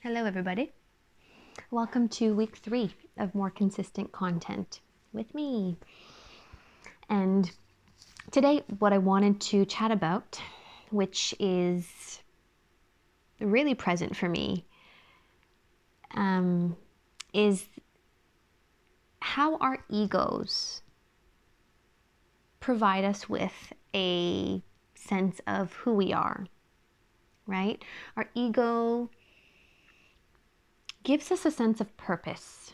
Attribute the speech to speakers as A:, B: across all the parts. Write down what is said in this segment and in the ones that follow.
A: Hello, everybody. Welcome to week 3 of more consistent content with me. And today, what I wanted to chat about, which is really present for me, is how our egos provide us with a sense of who we are, right? Our ego gives us a sense of purpose,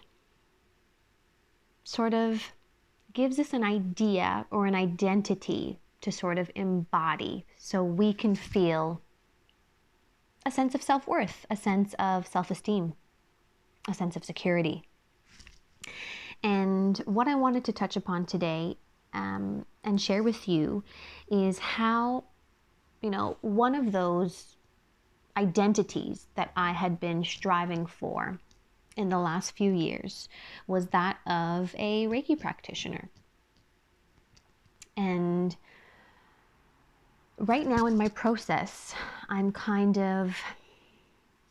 A: sort of gives us an idea or an identity to sort of embody so we can feel a sense of self-worth, a sense of self-esteem, a sense of security. And what I wanted to touch upon today and share with you is how, one of those identities that I had been striving for in the last few years was that of a Reiki practitioner. And right now in my process, I'm kind of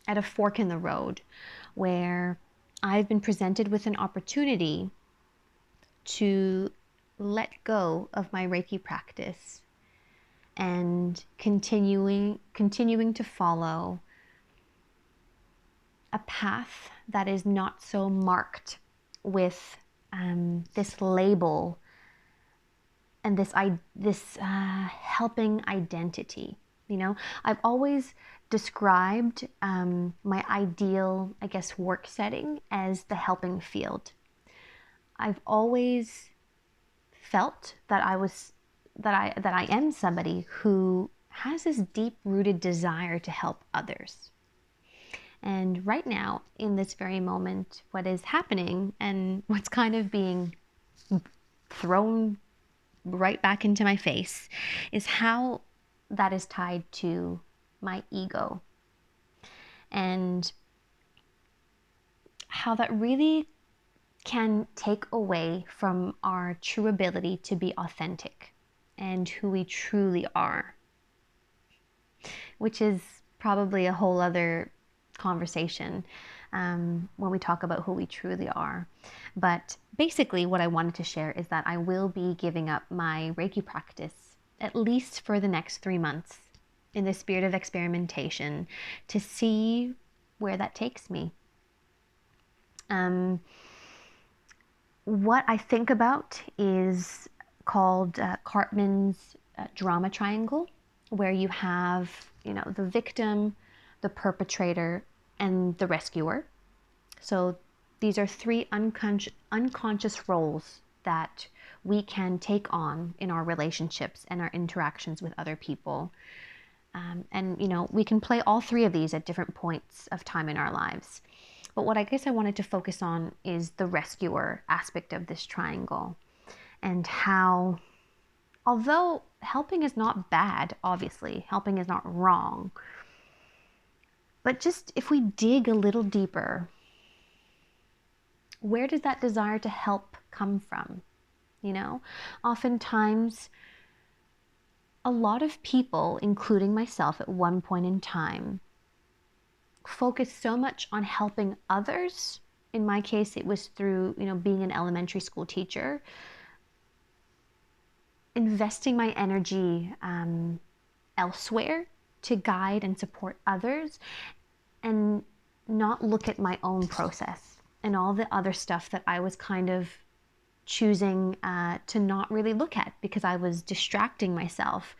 A: at a fork in the road where I've been presented with an opportunity to let go of my Reiki practice and continuing to follow a path that is not so marked with this label and this helping identity. I've always described my ideal, work setting as the helping field. I've always felt that I am somebody who has this deep-rooted desire to help others. And right now, in this very moment, what is happening and what's kind of being thrown right back into my face is how that is tied to my ego and how that really can take away from our true ability to be authentic and who we truly are, which is probably a whole other conversation when we talk about who we truly are. But basically what I wanted to share is that I will be giving up my Reiki practice at least for the next 3 months in the spirit of experimentation to see where that takes me. What I think about is called Cartman's drama triangle, where you have, the victim, the perpetrator, and the rescuer. So these are 3 unconscious roles that we can take on in our relationships and our interactions with other people. And we can play all 3 of these at different points of time in our lives. But what I wanted to focus on is the rescuer aspect of this triangle and how, although helping is not bad, obviously, helping is not wrong, but just if we dig a little deeper, where does that desire to help come from? Oftentimes, a lot of people, including myself at one point in time, focus so much on helping others. In my case, it was through, being an elementary school teacher, investing my energy elsewhere to guide and support others and not look at my own process and all the other stuff that I was kind of choosing to not really look at because I was distracting myself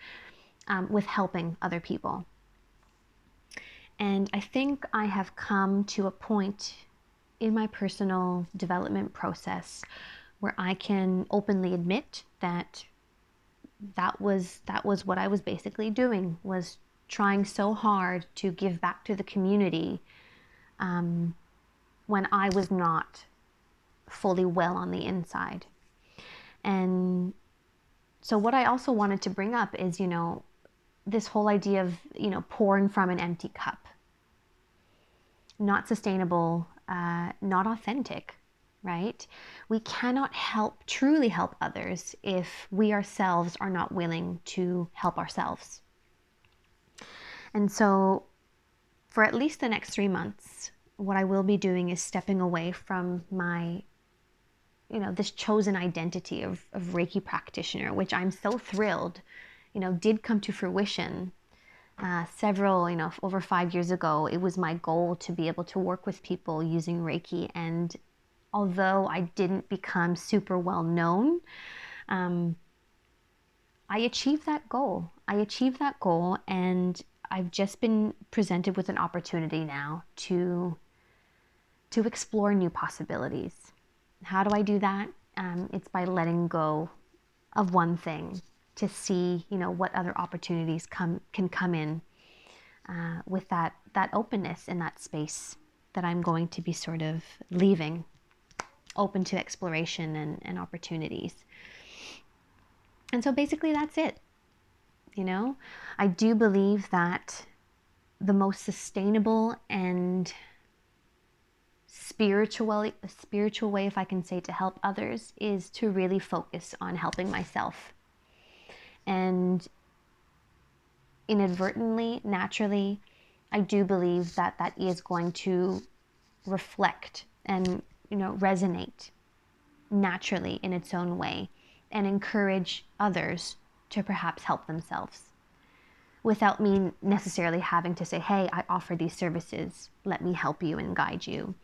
A: with helping other people. And I think I have come to a point in my personal development process where I can openly admit that was what I was basically doing, was trying so hard to give back to the community when I was not fully well on the inside. And so what I also wanted to bring up is, this whole idea of, pouring from an empty cup. Not sustainable, not authentic, right? We cannot truly help others if we ourselves are not willing to help ourselves. And so for at least the next 3 months, what I will be doing is stepping away from my, this chosen identity of Reiki practitioner, which I'm so thrilled, did come to fruition. Over 5 years ago, it was my goal to be able to work with people using Reiki. And although I didn't become super well known, I achieved that goal. And I've just been presented with an opportunity now to explore new possibilities. How do I do that? It's by letting go of one thing to see, what other opportunities can come in with that openness in that space that I'm going to be sort of leaving open to exploration and opportunities. And so basically that's it. I do believe that the most sustainable and spiritual way, if I can say, to help others is to really focus on helping myself. And inadvertently, naturally, I do believe that that is going to reflect and, resonate naturally in its own way and encourage others to perhaps help themselves without me necessarily having to say, hey, I offer these services, let me help you and guide you.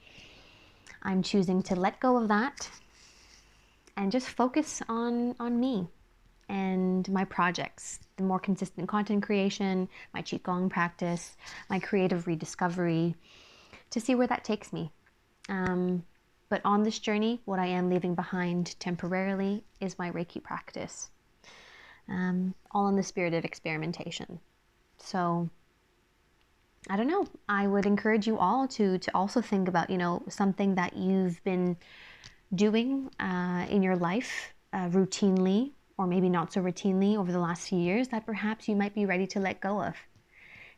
A: I'm choosing to let go of that and just focus on me and my projects, the more consistent content creation, my Qigong practice, my creative rediscovery, to see where that takes me. But on this journey, what I am leaving behind temporarily is my Reiki practice, all in the spirit of experimentation. So I don't know. I would encourage you all to also think about, something that you've been doing in your life routinely, or maybe not so routinely over the last few years, that perhaps you might be ready to let go of,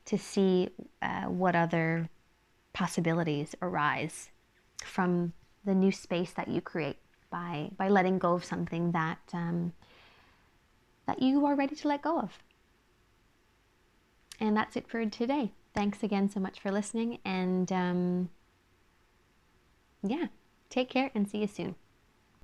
A: to see what other possibilities arise from the new space that you create by letting go of something that that you are ready to let go of. And that's it for today. Thanks again so much for listening, and take care and see you soon.